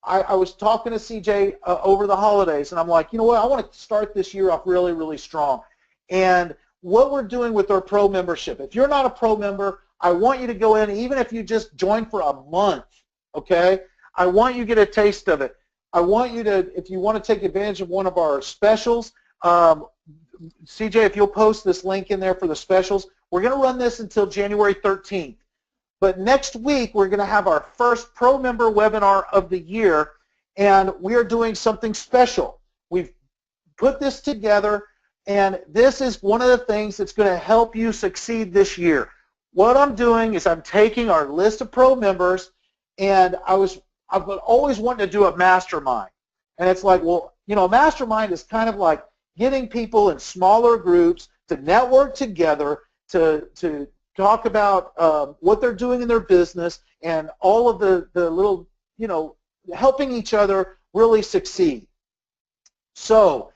I was talking to CJ over the holidays, and I'm like, you know what? I want to start this year off really, really strong. And what we're doing with our Pro membership, if you're not a Pro member, I want you to go in, even if you just join for a month, okay? I want you to get a taste of it. I want you to, if you want to take advantage of one of our specials, CJ, if you'll post this link in there for the specials, we're going to run this until January 13th. But next week, we're going to have our first Pro Member webinar of the year, and we are doing something special. We've put this together, and this is one of the things that's going to help you succeed this year. what I'm doing is I'm taking our list of pro members, and I've always wanted to do a mastermind. And it's like, well, you know, a mastermind is kind of like getting people in smaller groups to network together, to talk about what they're doing in their business, and all of the little, you know, helping each other really succeed. So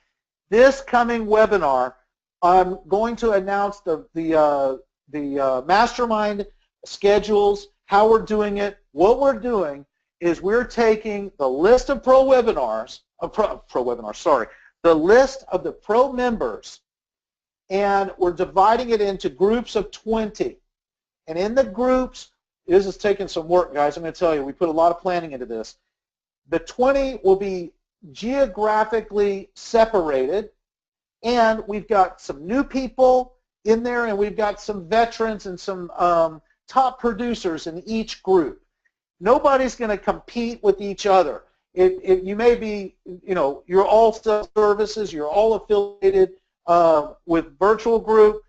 this coming webinar, I'm going to announce the mastermind schedules, how we're doing it. What we're doing is we're taking the list of the list of the pro members, and we're dividing it into groups of 20. And in the groups, this is taking some work, guys. I'm going to tell you, we put a lot of planning into this. The 20 will be geographically separated, and we've got some new people in there, and we've got some veterans and some top producers in each group. Nobody's going to compete with each other. You may be, you know, you're all services, you're all affiliated with Virtual Group.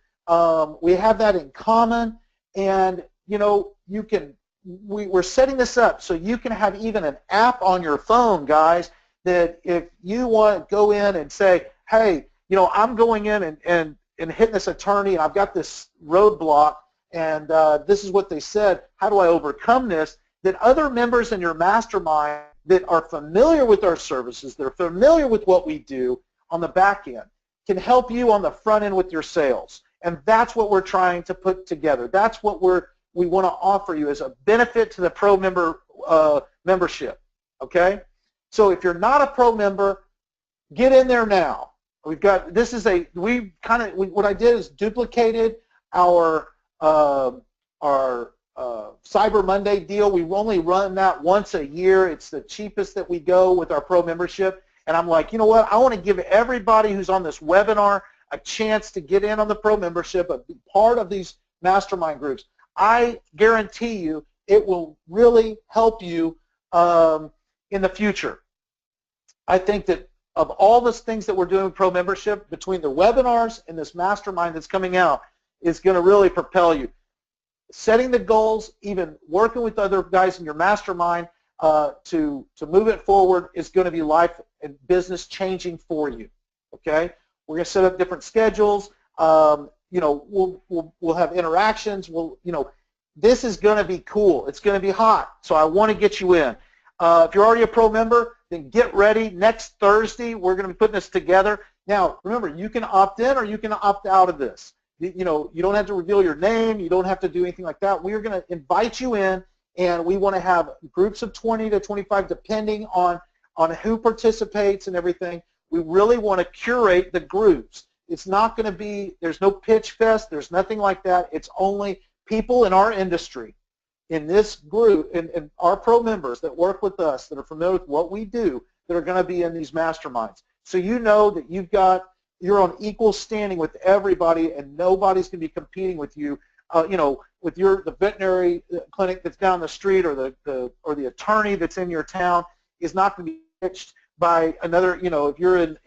We have that in common, and you know, you can. We're setting this up so you can have even an app on your phone, guys, that if you want to go in and say, hey, you know, I'm going in and hitting this attorney, and I've got this roadblock, and this is what they said, how do I overcome this? That other members in your mastermind that are familiar with our services, they're familiar with what we do on the back end, can help you on the front end with your sales. And that's what we're trying to put together. That's what we want to offer you as a benefit to the pro member membership. Okay? So if you're not a pro member, get in there now. We've got, this is a, what I did is duplicated our Cyber Monday deal. We only run that once a year. It's the cheapest that we go with our pro membership. And I'm like, you know what? I want to give everybody who's on this webinar a chance to get in on the pro membership, a part of these mastermind groups. I guarantee you it will really help you in the future. I think that of all the things that we're doing with pro membership, between the webinars and this mastermind that's coming out, is going to really propel you. Setting the goals, even working with other guys in your mastermind to move it forward is going to be life and business changing for you. Okay, we're going to set up different schedules. You know, we'll have interactions. This is going to be cool. It's going to be hot. So I want to get you in. If you're already a pro member, then get ready. Next Thursday, we're going to be putting this together. Now, remember, you can opt in or you can opt out of this. You know, you don't have to reveal your name. You don't have to do anything like that. We are going to invite you in, and we want to have groups of 20 to 25, depending on who participates and everything. We really want to curate the groups. It's not going to be, there's no pitch fest. There's nothing like that. It's only people in our industry, in this group, and our pro members that work with us, that are familiar with what we do, that are going to be in these masterminds. So you know that you're on equal standing with everybody, and nobody's going to be competing with you. You know, with the veterinary clinic that's down the street, or the attorney that's in your town is not going to be pitched by another. You know, if you're in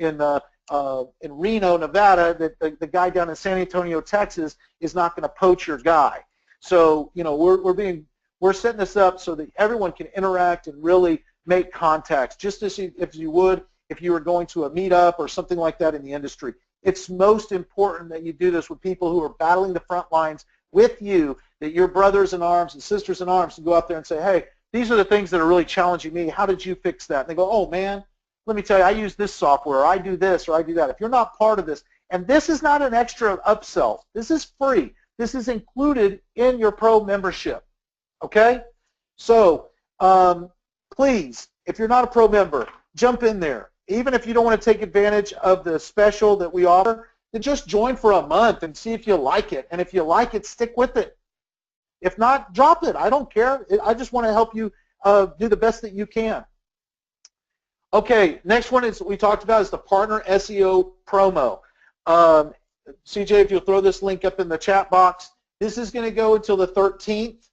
Reno, Nevada, the guy down in San Antonio, Texas, is not going to poach your guy. So you know, we're setting this up so that everyone can interact and really make contacts, just as if you would if you were going to a meetup or something like that in the industry. It's most important that you do this with people who are battling the front lines with you, that your brothers in arms and sisters in arms can go out there and say, hey, these are the things that are really challenging me. How did you fix that? And they go, oh, man, let me tell you, I use this software, or I do this, or I do that. If you're not part of this, and this is not an extra upsell. This is free. This is included in your pro membership, okay? So please, if you're not a pro member, jump in there. Even if you don't want to take advantage of the special that we offer, then just join for a month and see if you like it. And if you like it, stick with it. If not, drop it. I don't care. I just want to help you do the best that you can. Okay, next one is we talked about is the Partner SEO Promo. CJ, if you'll throw this link up in the chat box. This is going to go until the 13th.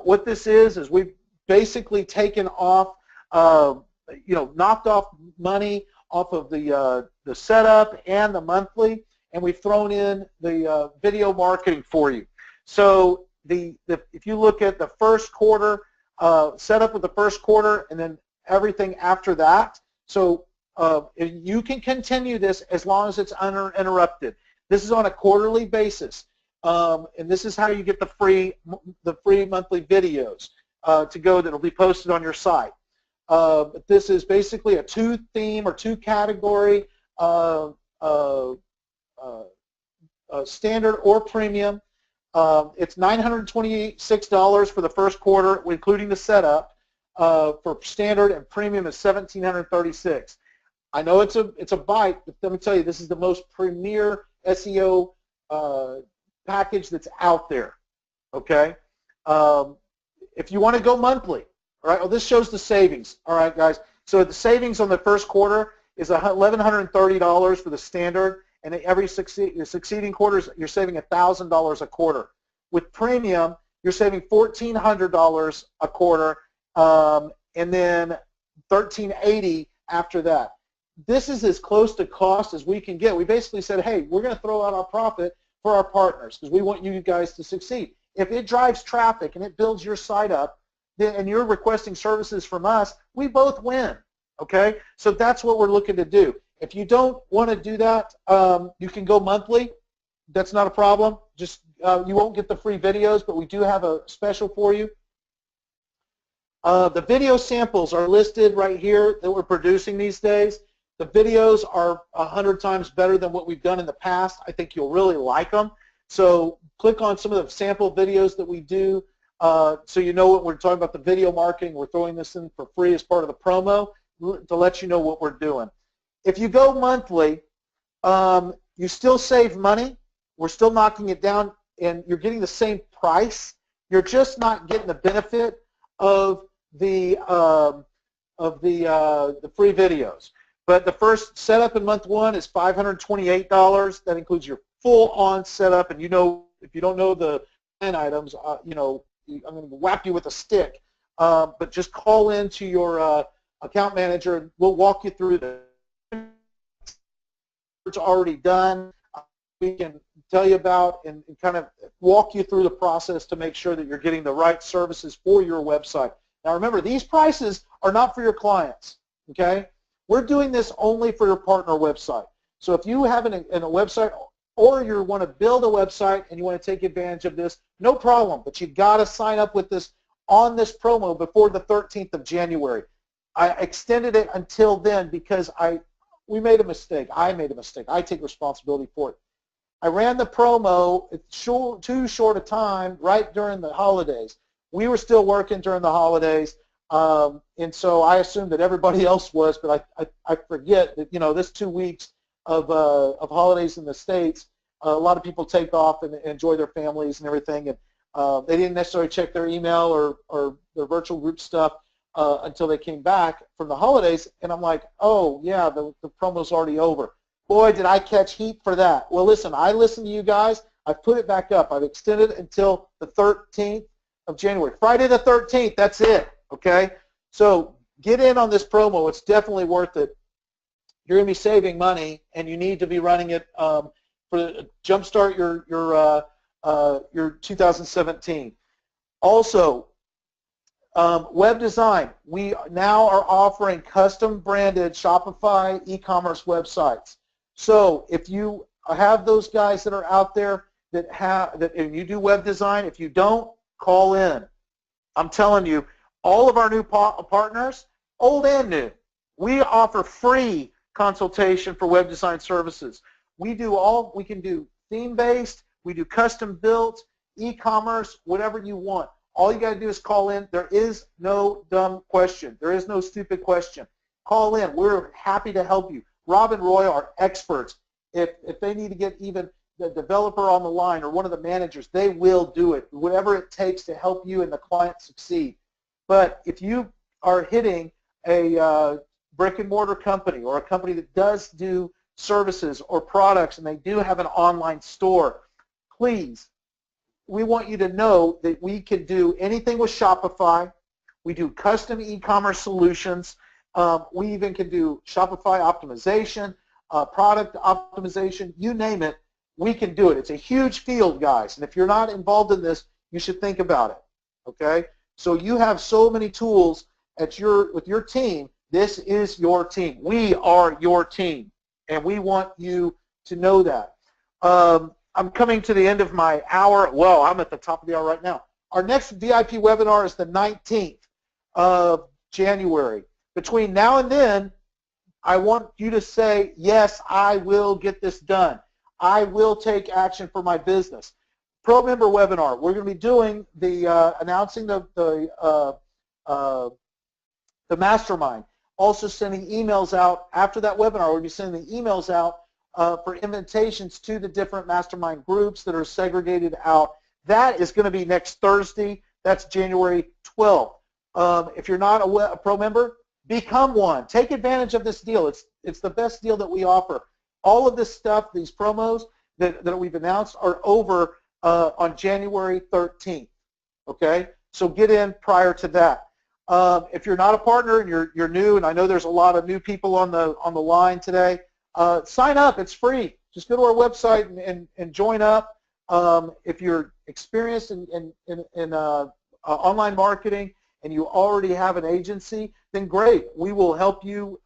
What this is we've basically taken off, knocked off money off of the setup and the monthly, and we've thrown in the video marketing for you. So if you look at the first quarter, set up with the first quarter and then everything after that, so you can continue this as long as it's uninterrupted. This is on a quarterly basis, and this is how you get the free monthly videos to go that will be posted on your site. But this is basically a two-theme or two-category standard or premium. It's $926 for the first quarter, including the setup. For standard, and premium is $1,736. I know it's a bite, but let me tell you, this is the most premier SEO package that's out there. Okay. If you want to go monthly, all right. Well, this shows the savings. All right, guys. So the savings on the first quarter is $1,130 for the standard, and every succeeding quarters you're saving $1,000 a quarter. With premium, you're saving $1,400 a quarter, and then $1,380 after that. This is as close to cost as we can get. We basically said, hey, we're going to throw out our profit for our partners because we want you guys to succeed. If it drives traffic and it builds your site up, and you're requesting services from us, we both win. Okay, so that's what we're looking to do. If you don't want to do that, you can go monthly. That's not a problem. Just you won't get the free videos, but we do have a special for you. The video samples are listed right here that we're producing these days. The videos are 100 times better than what we've done in the past. I think you'll really like them. So click on some of the sample videos that we do so you know what we're talking about, the video marketing. We're throwing this in for free as part of the promo to let you know what we're doing. If you go monthly, you still save money. We're still knocking it down, and you're getting the same price. You're just not getting the benefit of the free videos. But the first setup in month one is $528. That includes your full-on setup, and you know, if you don't know the line items, you know, I'm going to whack you with a stick. But just call into your account manager, and we'll walk you through the. It's already done. We can tell you about and kind of walk you through the process to make sure that you're getting the right services for your website. Now remember, these prices are not for your clients, okay? We're doing this only for your partner website. So if you have a website or you want to build a website and you want to take advantage of this, no problem, but you got to sign up with this on this promo before the 13th of January. I extended it until then because we made a mistake. I made a mistake. I take responsibility for it. I ran the promo too short a time right during the holidays. We were still working during the holidays, and so I assumed that everybody else was, but I forget that, you know, this 2 weeks of holidays in the States, a lot of people take off and enjoy their families and everything, and they didn't necessarily check their email or their virtual group stuff until they came back from the holidays, and I'm like, oh, yeah, the promo's already over. Boy, did I catch heat for that. Well, listen, I listened to you guys. I've put it back up. I've extended it until the 13th of January. Friday the 13th, that's it, okay? So get in on this promo. It's definitely worth it. You're going to be saving money, and you need to be running it for jumpstart your 2017. Also, web design. We now are offering custom branded Shopify e-commerce websites. So if you have those guys that are out there and you do web design, if you don't, call in. I'm telling you, all of our new partners, old and new, we offer free consultation for web design services. We can do theme-based, we do custom built, e-commerce, whatever you want. All you got to do is call in. There is no dumb question. There is no stupid question. Call in. We're happy to help you. Rob and Roy are experts. If they need to get even the developer on the line or one of the managers, they will do it, whatever it takes to help you and the client succeed. But if you are hitting a brick-and-mortar company or a company that does do services or products and they do have an online store, please, we want you to know that we can do anything with Shopify. We do custom e-commerce solutions. We even can do Shopify optimization, product optimization, you name it. we can do it. It's a huge field, guys, and if you're not involved in this, you should think about it, okay? So you have so many tools with your team. This is your team. We are your team, and we want you to know that. I'm coming to the end of my hour. Well, I'm at the top of the hour right now. Our next VIP webinar is the 19th of January. Between now and then, I want you to say, yes, I will get this done. I will take action for my business. Pro member webinar. We're going to be doing the announcing the mastermind. Also sending emails out after that webinar. We'll be sending the emails out for invitations to the different mastermind groups that are segregated out. That is going to be next Thursday. That's January 12th. If you're not a pro member, become one. Take advantage of this deal. It's the best deal that we offer. All of this stuff, these promos that we've announced, are over on January 13th. Okay, so get in prior to that. If you're not a partner and you're new, and I know there's a lot of new people on the line today, sign up. It's free. Just go to our website and join up. If you're experienced in online marketing and you already have an agency, then great. We will help you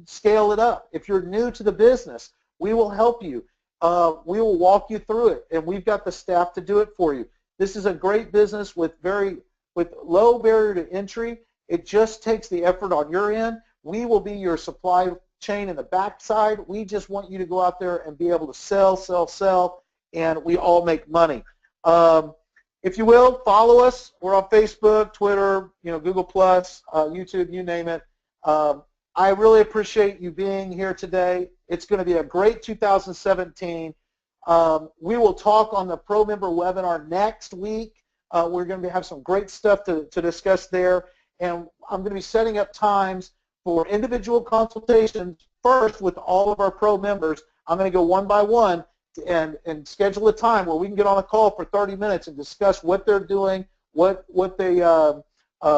scale it up. If you're new to the business, we will help you. We will walk you through it, and we've got the staff to do it for you. This is a great business with low barrier to entry. It just takes the effort on your end. We will be your supply chain in the backside. We just want you to go out there and be able to sell, and we all make money. If you will, follow us. We're on Facebook, Twitter, Google+, YouTube, you name it. I really appreciate you being here today. It's going to be a great 2017. We will talk on the Pro Member webinar next week. We're going to have some great stuff to discuss there, and I'm going to be setting up times for individual consultations first with all of our Pro members. I'm going to go one by one and schedule a time where we can get on a call for 30 minutes and discuss what they're doing, what the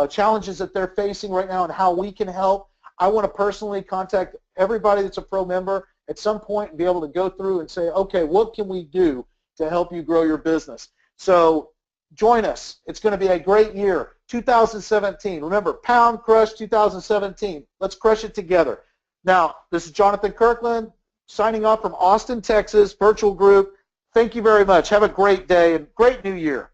challenges that they're facing right now, and how we can help. I want to personally contact everybody that's a Pro member at some point and be able to go through and say, okay, what can we do to help you grow your business? So join us. It's going to be a great year, 2017. Remember, Pound Crush 2017. Let's crush it together. Now, this is Jonathan Kirkland signing off from Austin, Texas, virtual group. Thank you very much. Have a great day and great new year.